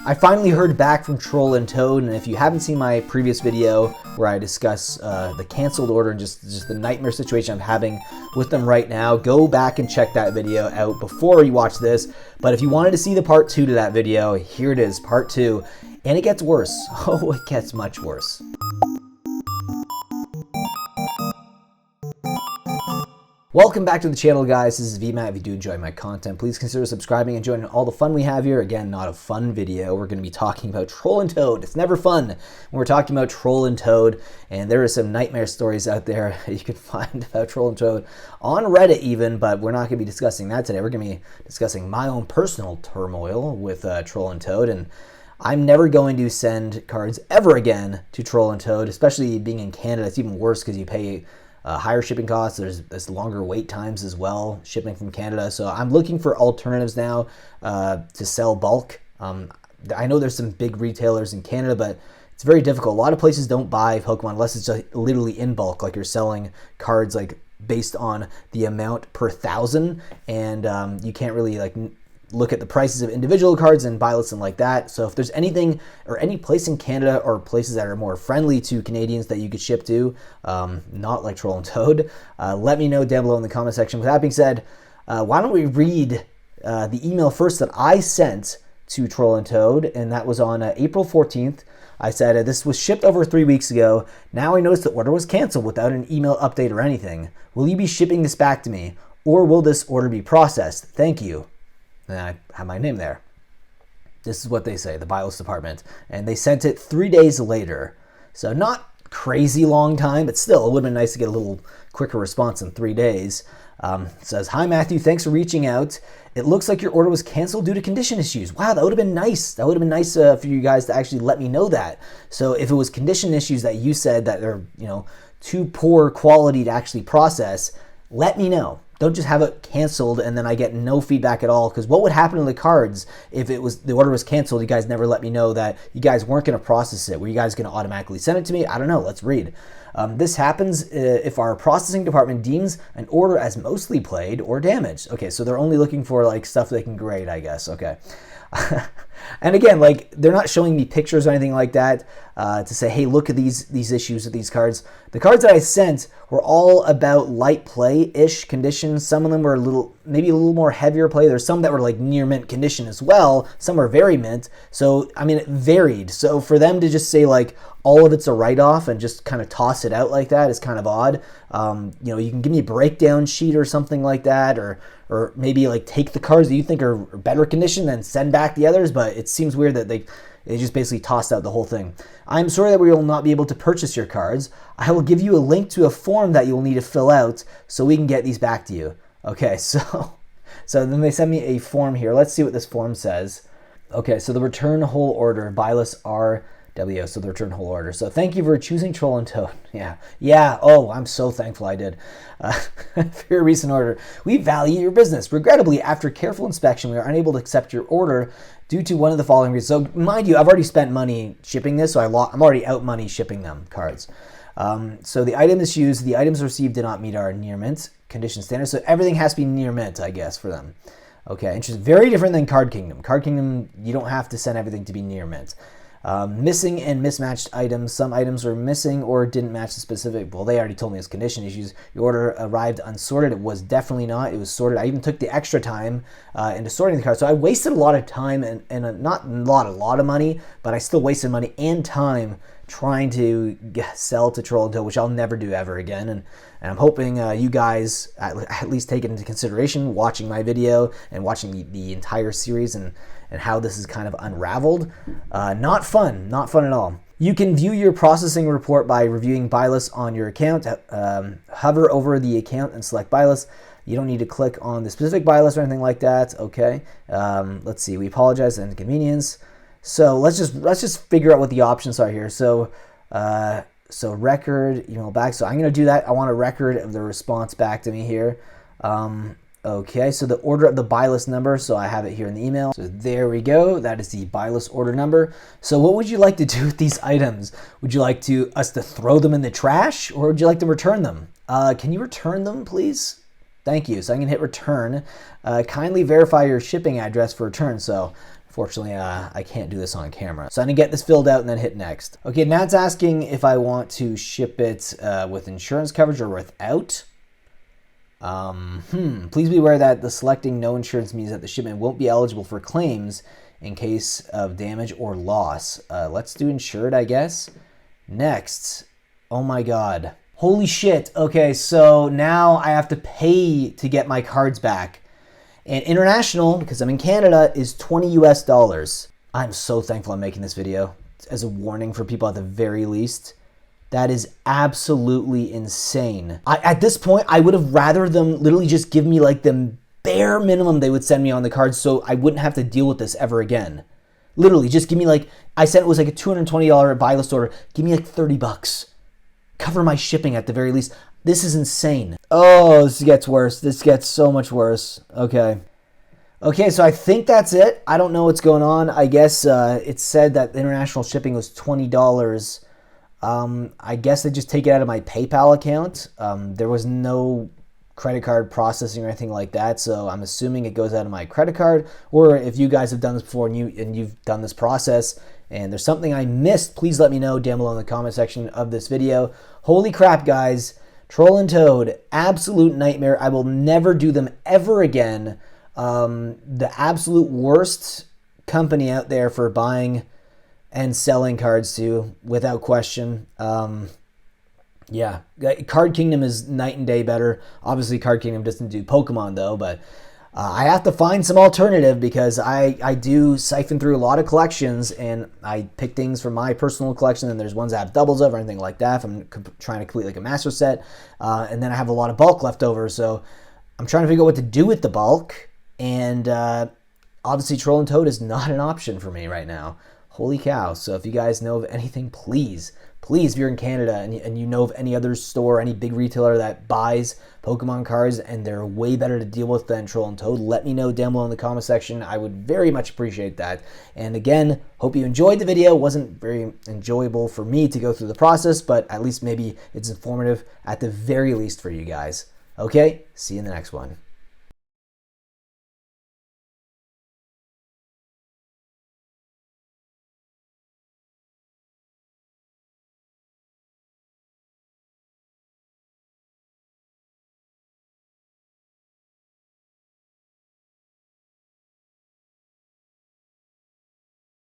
I finally heard back from Troll and Toad, and if you haven't seen my previous video where I discuss the canceled order and just the nightmare situation I'm having with them right now, go back and check that video out before you watch this. But if you wanted to see the part 2 to that video, here it is, part 2. And it gets worse. Oh, it gets much worse. Welcome back to the channel, guys. This is VMAT. If you do enjoy my content, please consider subscribing and joining all the fun we have here. Again, not a fun video. We're going to be talking about Troll and Toad. It's never fun when we're talking about Troll and Toad, and there are some nightmare stories out there you can find about Troll and Toad on Reddit even, but we're not going to be discussing that today. We're going to be discussing my own personal turmoil with Troll and Toad, and I'm never going to send cards ever again to Troll and Toad, especially being in Canada. It's even worse because you pay higher shipping costs. There's longer wait times as well, shipping from Canada. So I'm looking for alternatives now to sell bulk. I know there's some big retailers in Canada, but it's very difficult. A lot of places don't buy Pokemon unless it's just literally in bulk, like you're selling cards like based on the amount per 1,000, and you can't really like look at the prices of individual cards and buy lists and like that. So if there's anything or any place in Canada or places that are more friendly to Canadians that you could ship to, not like Troll and Toad, let me know down below in the comment section. With that being said, why don't we read the email first that I sent to Troll and Toad, and that was on April 14th. I said, this was shipped over 3 weeks ago. Now I noticed the order was canceled without an email update or anything. Will you be shipping this back to me, or will this order be processed? Thank you. And I have my name there. This is what they say, the Buylist department. And they sent it 3 days later. So not crazy long time, but still, it would have been nice to get a little quicker response in 3 days. It says, hi Matthew, thanks for reaching out. It looks like your order was canceled due to condition issues. Wow, that would have been nice. That would have been nice for you guys to actually let me know that. So if it was condition issues that you said that they're, too poor quality to actually process, let me know. Don't just have it canceled and then I get no feedback at all. Because what would happen to the cards if the order was canceled? You guys never let me know that you guys weren't going to process it. Were you guys going to automatically send it to me? I don't know. Let's read. This happens if our processing department deems an order as mostly played or damaged. Okay, so they're only looking for like stuff they can grade, I guess. Okay. And again, like they're not showing me pictures or anything like that to say, hey, look at these issues with these cards. The cards that I sent were all about light play-ish conditions. Some of them were maybe a little more heavier play. There's some that were like near mint condition as well. Some were very mint. So, I mean, it varied. So for them to just say like all of it's a write-off and just kind of toss it out like that is kind of odd. You can give me a breakdown sheet or something like that, or maybe like take the cards that you think are better condition and send back the others, but it seems weird that they just basically tossed out the whole thing. I'm sorry that we will not be able to purchase your cards. I will give you a link to a form that you will need to fill out so we can get these back to you. Okay, so then they send me a form here. Let's see what this form says. Okay, so the return whole order, Buylist RWO, so the return whole order. So thank you for choosing Troll and Toad. Yeah. Oh, I'm so thankful I did. For your recent order, we value your business. Regrettably, after careful inspection, we are unable to accept your order due to one of the following reasons. So mind you, I've already spent money shipping this, so I'm already out money shipping them cards. So the item is used, the items received did not meet our near mint condition standards. So everything has to be near mint, I guess, for them. Okay, interesting. Very different than Card Kingdom. Card Kingdom, you don't have to send everything to be near mint. Missing and mismatched items. Some items were missing or didn't match the specific. Well, they already told me it's condition issues. Your order arrived unsorted. It was definitely not. It was sorted. I even took the extra time into sorting the cards. So I wasted a lot of time and not a lot of money, but I still wasted money and time trying to sell to Troll and Toad, which I'll never do ever again. And I'm hoping you guys at least take it into consideration watching my video and watching the entire series and how this is kind of unraveled. Not fun at all. You can view your processing report by reviewing Buylist on your account. Hover over the account and select Buylist. You don't need to click on the specific Buylist or anything like that. Okay. Let's see. We apologize for the inconvenience. So let's just figure out what the options are here. So record, email back. So I'm going to do that. I want a record of the response back to me here. Okay, so the order of the Buylist number, so I have it here in the email. So there we go. That is the Buylist order number. So what would you like to do with these items? Would you like us to throw them in the trash, or would you like to return them? Can you return them, please? Thank you. So I'm going to hit return. Kindly verify your shipping address for return. So Fortunately, I can't do this on camera. So I'm gonna get this filled out and then hit next. Okay, now it's asking if I want to ship it with insurance coverage or without. Please be aware that the selecting no insurance means that the shipment won't be eligible for claims in case of damage or loss. Let's do insured, I guess. Next. Oh my God. Holy shit. Okay, so now I have to pay to get my cards back. And international, because I'm in Canada, is $20 US. I'm so thankful I'm making this video as a warning for people at the very least. That is absolutely insane. At this point, I would have rather them literally just give me like the bare minimum they would send me on the cards so I wouldn't have to deal with this ever again. Literally, just give me like, I said it was like a $220 Buylist order. Give me like 30 bucks. Cover my shipping at the very least. This is insane. Oh, this gets worse. This gets so much worse. Okay. Okay, so I think that's it. I don't know what's going on. I guess it said that international shipping was $20. I guess they just take it out of my PayPal account. There was no credit card processing or anything like that, so I'm assuming it goes out of my credit card. Or if you guys have done this before and you've done this process and there's something I missed, please let me know down below in the comment section of this video. Holy crap, guys. Troll and Toad, absolute nightmare. I will never do them ever again. The absolute worst company out there for buying and selling cards to, without question. Yeah, Card Kingdom is night and day better. Obviously, Card Kingdom doesn't do Pokemon though, but I have to find some alternative because I do siphon through a lot of collections and I pick things from my personal collection, and there's ones that have doubles of or anything like that if I'm trying to complete like a master set, and then I have a lot of bulk left over, so I'm trying to figure out what to do with the bulk, and obviously Troll and Toad is not an option for me right now. Holy cow. So if you guys know of anything, please, if you're in Canada and you know of any other store, any big retailer that buys Pokemon cards and they're way better to deal with than Troll and Toad, let me know down below in the comment section. I would very much appreciate that. And again, hope you enjoyed the video. It wasn't very enjoyable for me to go through the process, but at least maybe it's informative at the very least for you guys. Okay, see you in the next one.